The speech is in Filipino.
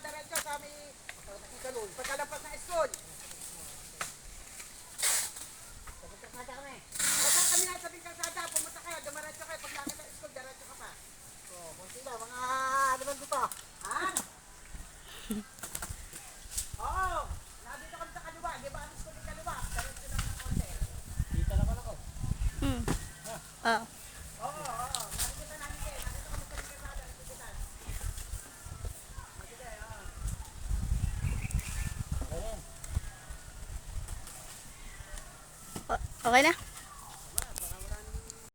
diretso sa may Ikalul. Pagkalapag ng school. Kalsada kami. Basta kami nasa sabing kalsada, pumunta kayo, dumiretso kayo. Pag lakad ng school, diretso ka pa. Oh, kung sila, mga ano ba dito? Ha? Oo. Nandito kami sa kaliwa. Di ba ang school yung kaliwa? Diretso lang ng konti. Dito naman ako. Ah. Oo, oo. Nakikita namin kayo. Nandito kami sa sabing kalsada. Nakikita. Nakikita, oo. Ayan. Okay na?